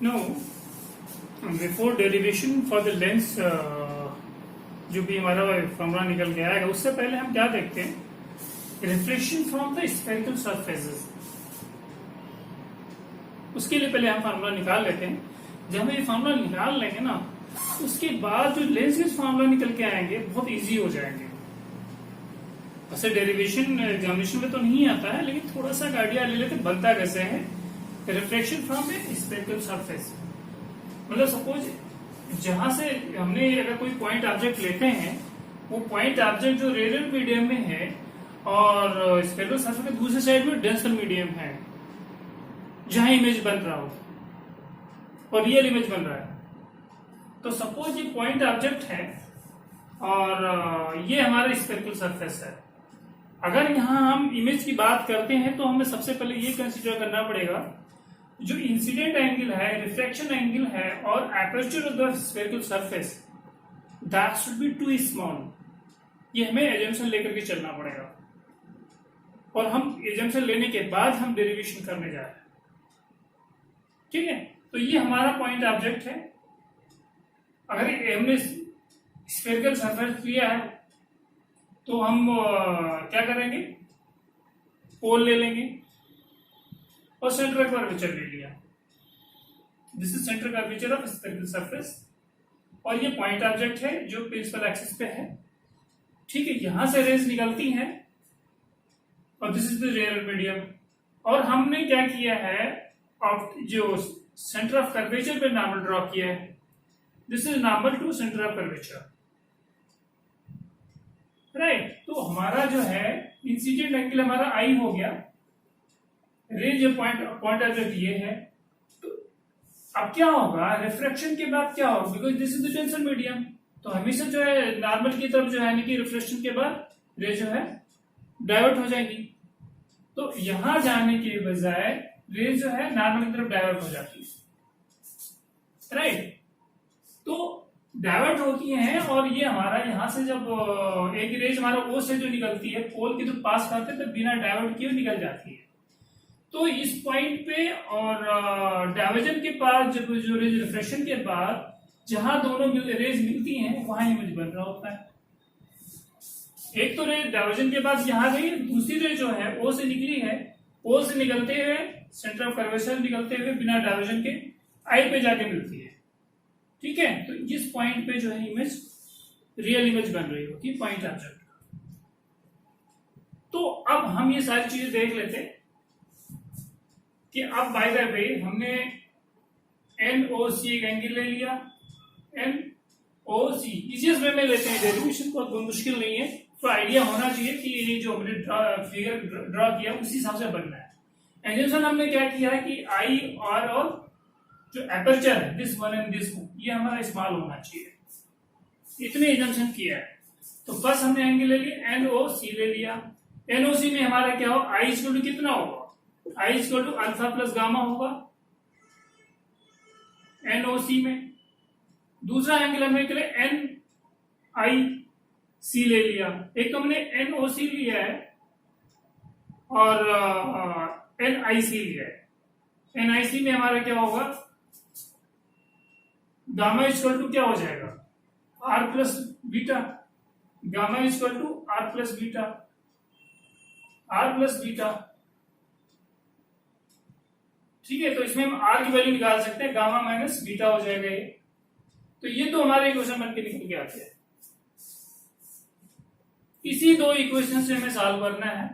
No before derivation for the lens जो भी हमारा फॉर्मूला निकल के आएगा उससे पहले हम क्या देखते हैं, reflection from the spherical surfaces. उसके लिए पहले हम फार्मूला निकाल लेते हैं। जब हम ये फार्मूला निकाल लेंगे ना, उसके बाद जो लेंस के फार्मूला निकल के आएंगे बहुत इजी हो जाएंगे। वैसे डेरिवेशन एग्जामिनेशन में तो नहीं आता है, लेकिन थोड़ा सा आइडिया ले लेते बनता कैसे है। Reflection from A spherical surface मतलब सपोज जहां से हमने अगर कोई पॉइंट ऑब्जेक्ट लेते हैं, वो पॉइंट ऑब्जेक्ट जो रेडियल मीडियम में है और स्फेरिकल सरफेस के दूसरे साइड में डेंसर मीडियम है, जहां इमेज बन रहा हो और रियल इमेज बन रहा है। तो सपोज ये पॉइंट ऑब्जेक्ट है और ये हमारा स्फेरिकल सरफेस है। अगर यहां हम इमेज की बात करते हैं तो हमें सबसे पहले ये कंसीडर करना पड़ेगा, जो इंसिडेंट एंगल है, रिफ्लेक्शन एंगल है और aperture of the spherical surface that should be too small. ये हमें एजम्पशन लेकर के चलना पड़ेगा और हम एजम्पशन लेने के बाद हम डेरिवेशन करने जा रहे हैं। ठीक है, तो ये हमारा पॉइंट ऑब्जेक्ट है। अगर हमने स्फेरिकल सरफेस लिया है तो हम क्या करेंगे, पोल ले लेंगे और सेंटर कर्वेचर ले लिया। This is centre curvature of spherical surface और ये पॉइंट ऑब्जेक्ट है जो प्रिंसिपल एक्सिस पे है। ठीक है, यहां से रेज निकलती हैं और this is the real medium. और हमने क्या किया है, जो सेंटर ऑफ कर्वेचर पे नॉर्मल ड्रॉ किया है। This is normal to centre of curvature, right. तो हमारा जो है इंसिडेंट एंगल हमारा आई हो गया, रेंज पॉइंट ऑब्जेक्ट ये है। तो अब क्या होगा, रिफ्लेक्शन के बाद क्या होगा, because this is the tension medium, तो हमेशा जो है नॉर्मल की तरफ जो है यानी कि रिफ्लेक्शन के बाद रे जो है डाइवर्ट हो जाएगी। तो यहां जाने के बजाय रे जो है नॉर्मल की तरफ डाइवर्ट हो जाती है, राइट। तो डाइवर्ट होती हैं और ये हमारा यहां से जब एक रेज हमारा ओ से जो निकलती है, पोल के जो पास करते हैं तो बिना डाइवर्ट किए निकल जाती है। तो इस पॉइंट पे और डाइवर्जन के पास जब जो रेज रिफ्लेक्शन के बाद जहां दोनों रेज मिलती हैं वहां इमेज बन रहा होता है। एक तो रे डाइवर्जन के बाद यहां गई, दूसरी रे जो है ओ से निकली है, ओ से निकलते हुए सेंटर ऑफ कर्वेचर निकलते हुए बिना डाइवर्जन के आई पे जाके मिलती है। ठीक है, तो इस पॉइंट पे जो है इमेज रियल इमेज बन रही होती है पॉइंट ऑब्जेक्ट। तो अब हम ये सारी चीजें देख लेते हैं कि अब बाय द वे हमने एनओसी एक एंगल ले लिया, एनओसी इजीएस्ट वे में लेते हैं डेरिवेशन को, कोई मुश्किल नहीं है। तो आइडिया होना चाहिए कि ये जो हमने फिगर ड्रॉ किया उसी हिसाब से बनना है। एजम्पशन हमने क्या किया है कि आई और जो एपर्चर है this one and this one, ये हमारा इस्तेमाल होना चाहिए, इतने एजम्पशन किया है। तो बस हमने एंगल ले लिया, एनओसी ले लिया। एनओसी में हमारा क्या हो, आई इक्वल टू कितना होगा, I equal to alpha plus gamma होगा एनओसी में। दूसरा एंगल हमने के लिए एन आई सी ले लिया। एक तो हमने एनओसी लिया है और एन आई सी लिया है। एन आई सी में हमारा क्या होगा, गामा इक्वल टू क्या हो जाएगा, R plus beta. Gamma equal to R plus beta, R plus beta. ठीक है, तो इसमें हम आर की वैल्यू निकाल सकते हैं, गामा माइनस बीटा हो जाएगा ये। तो ये तो हमारे इक्वेशन बन के निकल के आते हैं। इसी दो इक्वेशन से हमें सॉल्व करना है।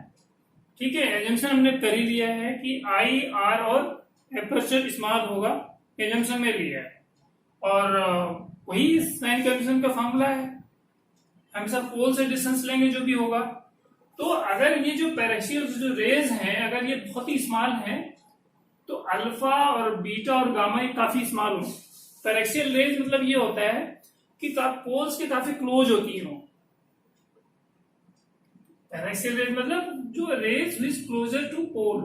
ठीक है, एजम्पशन हमने कर ही लिया है कि आई आर और एपर्चर स्मॉल होगा, एजम्पशन में लिया है और वही साइन कन्वेंशन का फॉर्मूला है। हम सब पोल से डिस्टेंस लेंगे जो भी होगा। तो अगर ये जो पैरेक्सियल जो रेज हैं अगर ये बहुत ही स्मॉल हैं तो अल्फा और बीटा और गामा ये काफी स्मॉल हो। पैरेक्सियल रेज मतलब ये होता है कि पोल्स के काफी क्लोज होती हैं। पैरेक्सियल रेज मतलब जो रेज इज क्लोजर टू पोल,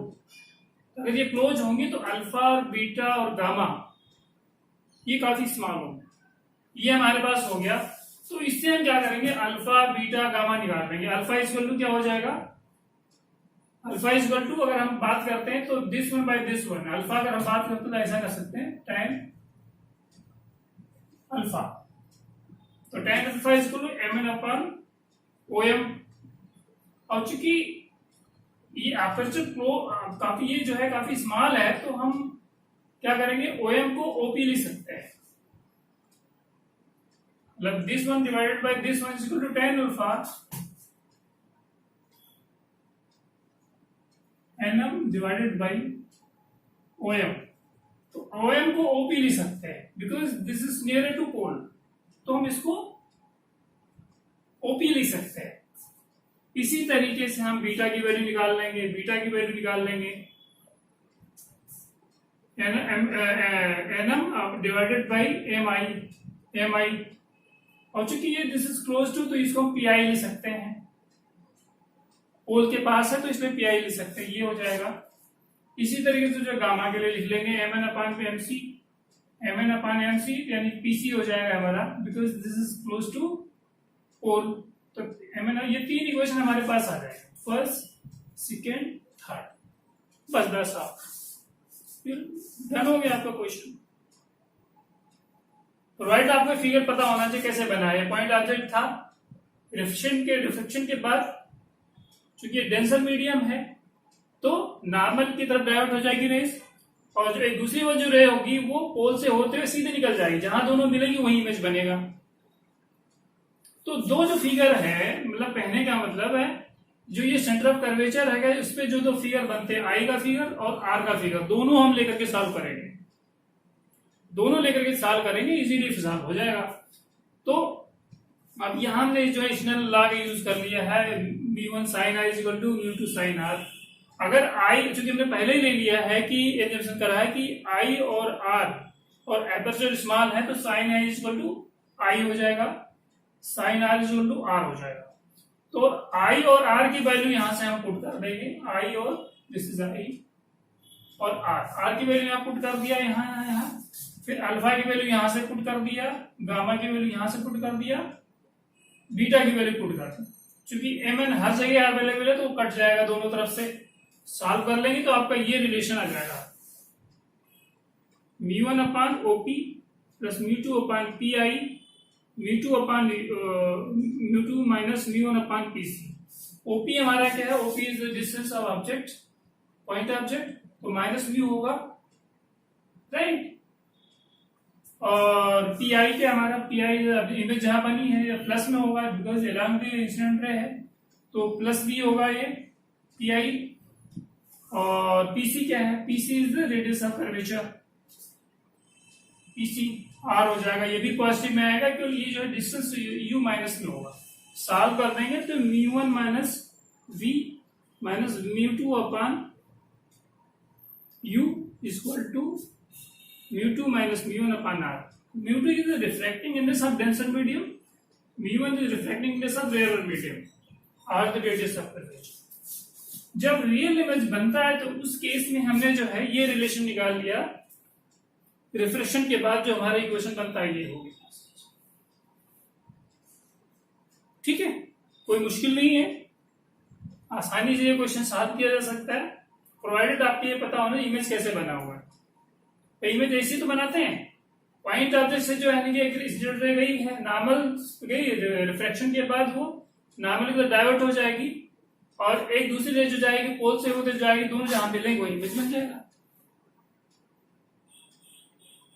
अगर ये क्लोज होंगी तो अल्फा और बीटा और गामा ये काफी स्मॉल होंगे। ये हमारे पास हो गया। तो इससे हम क्या करेंगे, अल्फा बीटा गामा निकाल लेंगे। अल्फा इक्वल टू क्या हो जाएगा, अल्फा इज इक्वल टू, अगर हम बात करते हैं तो this one by this one, alpha अगर हम बात करते हैं तो ऐसा कर सकते हैं tan अल्फा, तो tan alpha is equal to mn upon OM। और चूंकि ये अपर्चर फ्लो काफी, ये जो है काफी स्मॉल है, तो हम क्या करेंगे, OM को OP लिख सकते हैं, मतलब this one divided by this one is equal to tan alpha nm divided by OM। तो OM को OP लिख सकते हैं because this is near to pole, तो हम इसको OP लिख सकते हैं। इसी तरीके से हम बीटा की वैल्यू निकाल लेंगे, बीटा की वैल्यू निकाल लेंगे nm डिवाइडेड बाई mi, और चूंकि ये दिस इज क्लोज टू, तो इसको हम pi लिख सकते हैं, पोल के पास है तो इसमें pi लिख सकते हैं, ये हो जाएगा। इसी तरीके से जो गामा के लिए लिख लेंगे mn अपान mc, mn अपान mc यानी pc हो जाएगा हमारा, because this is close to pole. तो mn, ये तीन इक्वेशन हमारे पास आ जाएगा, फर्स्ट, सेकेंड, थर्ड, बस बस आप फिर डन हो गया आपका क्वेश्चन। प्रोवाइड आपको फिगर पता होना चाहिए कैसे बना है। पॉइंट ऑब्जेक्ट था, रिफ्लेक्शन के बाद चूंकि ये डेंसर मीडियम है तो नॉर्मल की तरफ डाइवर्ट हो जाएगी रेस, और जो एक दूसरी वो जो रे होगी वो पोल से होते हुए सीधे निकल जाएगी, जहां दोनों मिलेगी वही इमेज बनेगा। तो दो जो फिगर है, मतलब कहने का मतलब है जो ये सेंटर ऑफ कर्वेचर है, इस पे जो दो फिगर बनते हैं, आई का फिगर और आर का फिगर, दोनों हम लेकर के सॉल्व करेंगे, दोनों लेकर के सॉल्व करेंगे, इजीली सॉल्व हो जाएगा। तो अब यहां हमने जो है स्नेल लॉ का यूज कर लिया है, v1 sin i equal to v2 sin r। अगर i, चूंकि हमने पहले ही ले लिया है कि एग्जाम्पल करा है कि i और r और एपर्चर स्मॉल है, तो sin i equal to i हो जाएगा, sin r equal to r हो जाएगा। तो i और r की वैल्यू यहां से हम पुट कर देंगे, i और दिस इज i और r की वैल्यू यहां पुट कर दिया, यहाँ फिर अल्फा की वैल्यू यहां से पुट कर दिया, गामा की वैल्यू यहां से पुट कर दिया, बीटा की वैल्यू पुट कर दी। चूंकि mn हर जगह अवेलेबल है तो वो कट जाएगा, दोनों तरफ से सॉल्व कर लेंगे तो आपका ये रिलेशन आ जाएगा, μ1 अपान OP प्लस μ2 अपान PI, μ2 अपान μ2 माइनस μ1 अपान PC। OP हमारा क्या है, OP is the distance of object, point object, तो माइनस म्यू होगा, राइट। और PI क्या हमारा, PI इमेज जहां बनी है ये प्लस में होगा because along the incident ray है, तो प्लस भी होगा ये PI। और PC क्या है, PC is the radius of curvature, PC R हो जाएगा, ये भी पॉजिटिव में आएगा क्योंकि ये जो है डिस्टेंस U माइनस में होगा। सॉल्व कर देंगे तो μ1 minus V minus μ2 upon U equal to μ2 minus μ1 upon r. μ2 is the refracting index of denser medium, μ1 is refracting index of rarer medium, r the radius of curvature। जब real image बनता है तो उस case में हमने जो है ये रिलेशन निकाल लिया, रिफ्लेक्शन के बाद जो हमारा इक्वेशन बनता है ये होगी, ठीक है, कोई मुश्किल नहीं है, आसानी से ये क्वेश्चन सॉल्व किया जा सकता है, प्रोवाइडेड आपको ये पता होना इमेज कैसे बना हुआ है। इमेज ऐसी तो बनाते हैं, पॉइंट ऑब्जेक्ट से जो है गई है, नॉर्मल गई, रिफ्रैक्शन के बाद वो नॉर्मल की डाइवर्ट हो जाएगी और एक दूसरी रेज जो जाएगी पोल से होते जाएगी, दोनों जहां मिलेंगे वो इमेज बन जाएगा,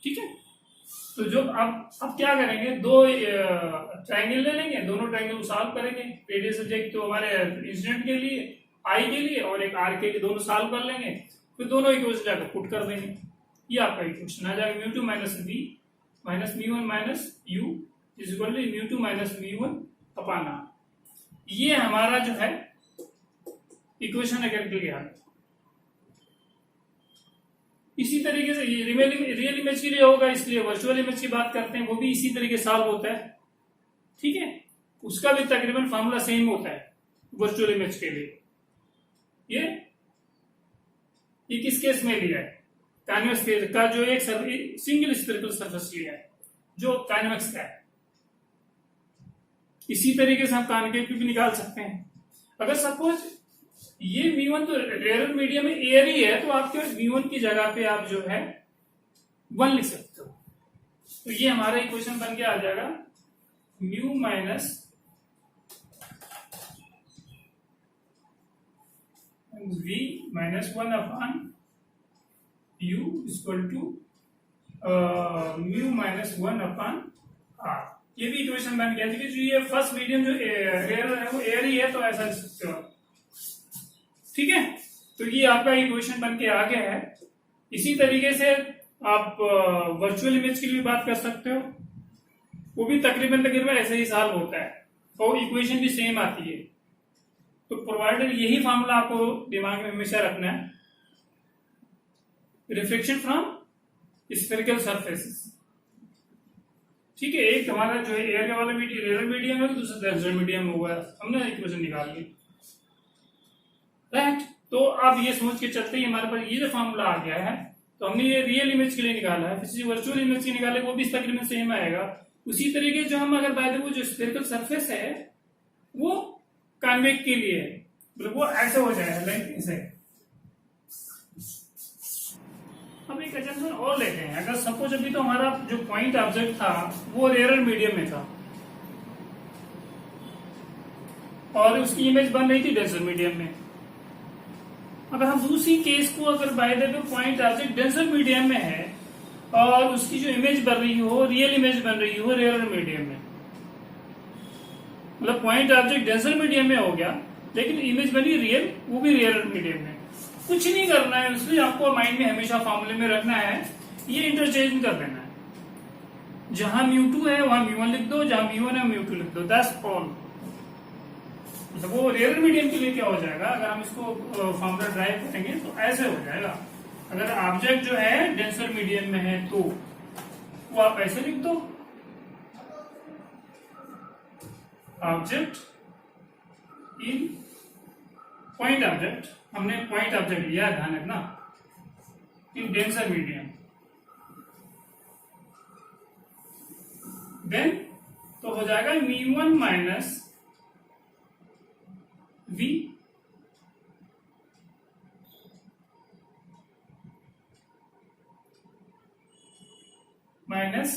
ठीक है। तो जो अब क्या करेंगे, दो ट्रायंगल ले लेंगे, दोनों ट्रायंगल को सॉल्व करेंगे, रेडियस सब्जेक्ट तो हमारे इंसिडेंट के लिए, आई के लिए और एक आर के लिए, दोनों सॉल्व कर लेंगे, फिर दोनों इक्वेशन जाकर पुट कर देंगे, ये आपका इक्वेशन आ जाएगा, μ2 minus V minus μ1 minus U is equal to μ2 minus μ1 upon r। ये हमारा जो है इक्वेशन अगर क्लियर। इसी तरीके से ये रियल इमेज के लिए होगा, इसलिए वर्चुअल इमेज की बात करते हैं, वो भी इसी तरीके सॉल्व होता है, ठीक है, उसका भी तकरीबन फॉर्मूला सेम होता है वर्चुअल इमेज के लिए। ये किस केस में लिया है, काइनेमेटिक्स का जो एक सिंगल स्फेरिकल सरफेस लिया है जो काइनेमेटिक्स का है। इसी तरीके से हम कॉन्केव भी निकाल सकते हैं। अगर सपोज ये V1 तो रेयर मीडियम में एयर ही है, तो आपके V1 की जगह पे आप जो है 1 लिख सकते हो। तो ये हमारा इक्वेशन बन के आ जाएगा mu minus V minus 1 upon U equal to mu minus 1 upon R। ये भी इक्वेशन बन गया। देखिए जो ये फर्स्ट मीडियम जो एयर है वो एयर ही है, तो ऐसा लिख सकते हो। ठीक है, तो ये आपका इक्वेशन बन के आ गया है। इसी तरीके से आप वर्चुअल इमेज की भी बात कर सकते हो, वो भी तकरीबन ऐसे ही सॉल्व होता है और इक्वेशन भी सेम आती है। तो प्रोवाइडर यही फार्मूला आपको दिमाग में हमेशा रखना है, रिफ्लेक्शन फ्रॉम स्फेरिकल सरफेसेस। ठीक है, एक हमारा जो है एयर वाला रेयर मीडियम है, दूसरा डेंसर मीडियम होगा, हमने इक्वेशन निकाल ली। राइट, तो अब ये सोच के चलते ही हमारे पास ये जो फार्मूला आ गया है, तो हमने ये रियल इमेज के लिए निकाला है, फिर वर्चुअल इमेज के निकाले वो भी तकरीबन सेम आएगा। उसी तरीके जो हम अगर बात वो जो स्फेरिकल सरफेस है वो कॉन्वेक्स के लिए है, मतलब वो ऐसे हो जाएगा लाइक ऐसे। अब एक एग्जांपल और लेते हैं। अगर सपोज अभी तो हमारा जो पॉइंट ऑब्जेक्ट था वो रेयर मीडियम में था और उसकी इमेज बन रही थी डेंसर मीडियम में। अगर हम दूसरी केस को अगर by the way point object denser medium में है और उसकी जो इमेज बन रही हो रियल इमेज बन रही हो रेयर मीडियम में, मतलब पॉइंट ऑब्जेक्ट डेंसर मीडियम में हो गया लेकिन इमेज बनी रियल, वो भी रेयर मीडियम में। कुछ नहीं करना है, इसलिए आपको माइंड में हमेशा फॉर्मूले में रखना है, ये इंटरचेंज कर देना है। जहां μ2 है वहां μ1 लिख दो, जहां μ1 है μ2 लिख दो, दैट्स ऑल। मतलब वो रेयर मीडियम के लिए क्या हो जाएगा, अगर हम इसको फॉर्मूला ड्राइव करेंगे तो ऐसे हो जाएगा। अगर ऑब्जेक्ट जो है डेंसर मीडियम में है तो वो आप ऐसे लिख दो, ऑब्जेक्ट इन पॉइंट ऑब्जेक्ट, हमने पॉइंट ऑब्जेक्ट लिया, ध्यान रखना, इन डेंसर मीडियम, देन तो हो जाएगा μ1 minus V minus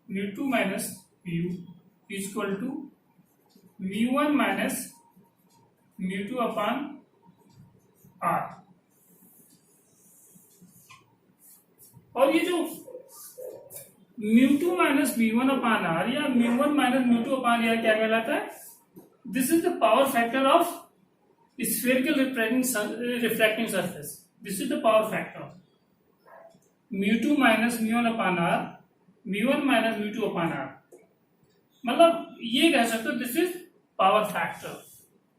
μ2 minus μ equal to μ1 minus μ2 upon R। और ये जो μ2 माइनस μ1 अपॉन R या μ1 माइनस μ2 अपॉन R क्या कहलाता है? This is the power factor of spherical refracting surface. This is the power factor μ2 minus μ1 upon R, μ1 minus μ2 upon R। मतलब ये कह सकते हो this is power factor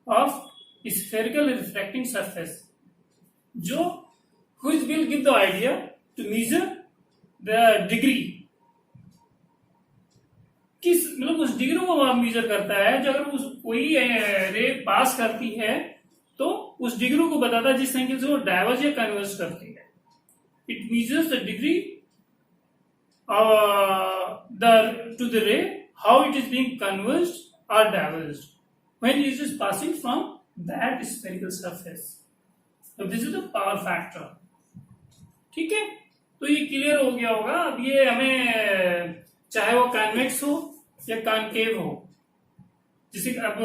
of spherical refracting surface, जो which will give the idea to measure the degree, किस मतलब उस degree को मेजर करता है। जो अगर उस कोई रे पास करती है तो उस डिग्री को बताता है जिस एंगल से वो डाइवर्ज या कन्वर्ज करती है। It measures the degree to the ray how it is being converged और diverged when it is passing from that spherical surface. तो this is the power factor. ठीक है, तो ये क्लियर हो गया होगा। अब ये हमें चाहे वो कॉन्वेक्स हो या कॉनकेव हो, जैसे अब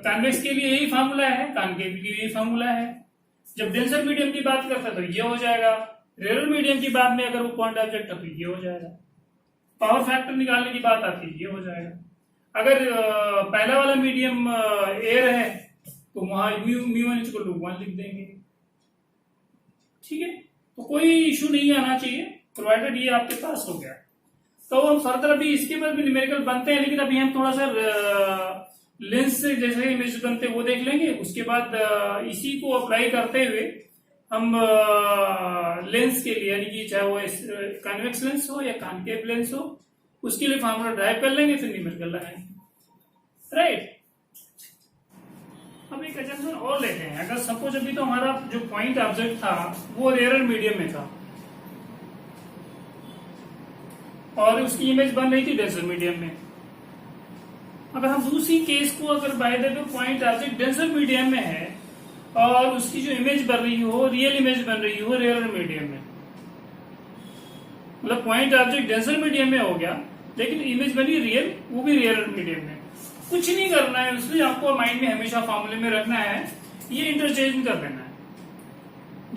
कॉन्वेक्स के लिए यही फार्मूला है, कॉनकेव के लिए यही फार्मूला है। जब डेंसर मीडियम की बात करता है तो ये हो जाएगा, रेयर मीडियम की बात में अगर वो पॉइंट ऑब्जेक्ट है तो ये हो जाएगा, पावर फैक्टर निकालने की बात आती है ये हो जाएगा। अगर पहला वाला मीडियम एयर है तो वहां μ1 इक्वल टू 1 लिख देंगे। ठीक है, तो कोई इशू नहीं आना चाहिए, प्रोवाइडेड ये आपके पास हो गया। तो हम फर्दर अभी इसके बाद भी न्यूमेरिकल बनते हैं, लेकिन अभी हम थोड़ा सा लेंस से जैसे इमेज बनते हैं वो देख लेंगे। उसके बाद इसी को अप्लाई करते हुए हम लेंस के लिए, यानी कि चाहे वो कॉन्वेक्स लेंस हो या कॉनकेव लेंस हो, उसके लिए फार्मूला ड्राइव कर लेंगे, फिर न्यूमेरिकल लगाएंगे। राइट, अब एक एग्जांपल और लेते हैं। अगर सपोज अभी तो हमारा जो पॉइंट ऑब्जेक्ट था वो रेयर मीडियम में था और उसकी इमेज बन रही थी डेंसर मीडियम में। अगर हम दूसरी केस को अगर by the way point object denser medium में है और उसकी जो इमेज बन रही हो रियल इमेज बन रही हो रेयर मीडियम में, मतलब पॉइंट ऑब्जेक्ट डेंसर मीडियम में हो गया लेकिन इमेज बनी रियल, वो भी रेयर मीडियम में। कुछ नहीं करना है उसमें, आपको माइंड में हमेशा फॉर्मूले में रखना है, ये इंटरचेंज कर देना है।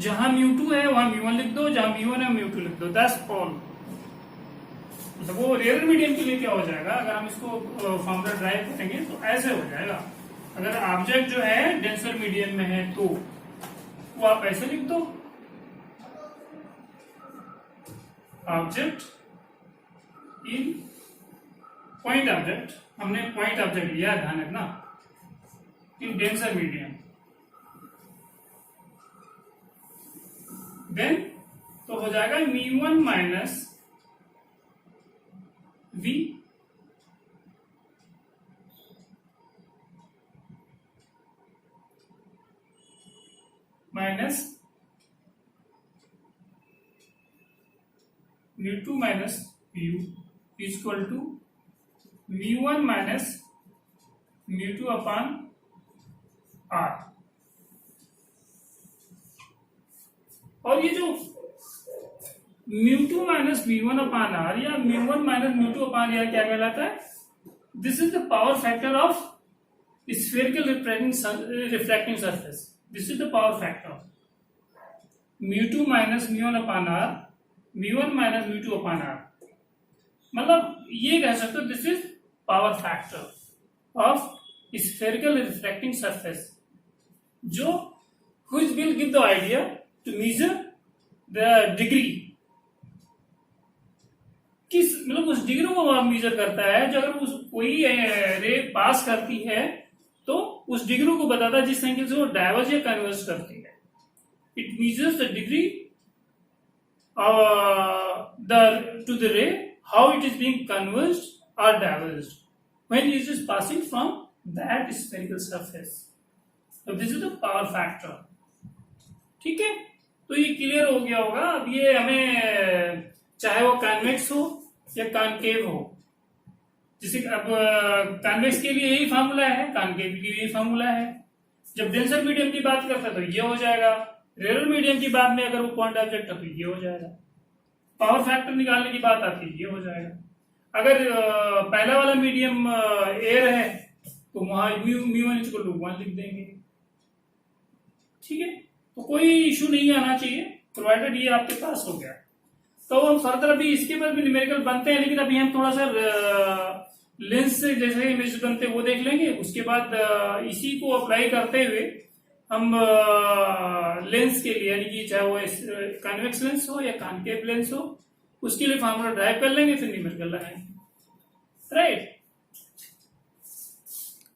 जहां μ2 है वहां μ1 लिख दो, जहां μ1 है μ2 लिख दो, दैट्स ऑल। मतलब वो रेयर मीडियम के लिए क्या हो जाएगा, अगर हम इसको फॉर्मूला ड्राइव करेंगे तो ऐसे हो जाएगा। अगर ऑब्जेक्ट जो है डेंसर मीडियम में है तो वो आप ऐसे लिख दो, ऑब्जेक्ट इन पॉइंट ऑब्जेक्ट, हमने पॉइंट ऑब्जेक्ट लिया, ध्यान रखना, इन डेंसर मीडियम, देन तो हो जाएगा μ1 minus v minus μ2 minus mu equal to μ1 minus μ2 upon r। और ये जो μ2 माइनस μ1 अपॉन r या μ1 माइनस μ2 अपॉन r क्या कहलाता है, this is the power factor of spherical refracting surface, this is the power factor μ2 minus μ1 upon r, μ1 minus μ2 upon r, मतलब ये कह सकते हो this is power factor of spherical refracting surface, जो which will give the idea to measure the degree, किस मतलब उस degree को मेजर करता है जो अगर उस कोई रे पास करती है तो उस डिग्री को बताता है जिस एंगल से वो डाइवर्ज या कन्वर्ज करती है। It measures the degree to the ray how it is being converged और diverged when it is passing from that spherical surface. तो this is the power factor. ठीक है, तो ये क्लियर हो गया होगा। अब ये हमें चाहे वो कॉन्वेक्स हो या कॉनकेव हो, जैसे अब कॉन्वेक्स के लिए यही फार्मूला है, कॉनकेव के लिए यही फार्मूला है। जब डेंसर मीडियम की बात करता है तो ये हो जाएगा, रेयर मीडियम की बात में अगर वो पॉइंट ऑब्जेक्ट है तो ये हो जाएगा, पावर फैक्टर निकालने की बात आती है ये हो जाएगा। अगर पहला वाला मीडियम एयर है तो वहां μ1 इक्वल टू 1 लिख देंगे। ठीक है, तो कोई इशू नहीं आना चाहिए, प्रोवाइडेड ये आपके पास हो गया। तो हम फर्दर अभी इसके बाद भी न्यूमेरिकल बनते हैं, लेकिन अभी हम थोड़ा सा लेंस से जैसे इमेज बनते हैं वो देख लेंगे। उसके बाद इसी को अप्लाई करते हुए हम लेंस के लिए, यानी कि चाहे वो कॉन्वेक्स लेंस हो या कॉनकेव लेंस हो, उसके लिए फार्मूला ड्राइव कर लेंगे, फिर न्यूमेरिकल लगाएंगे। राइट।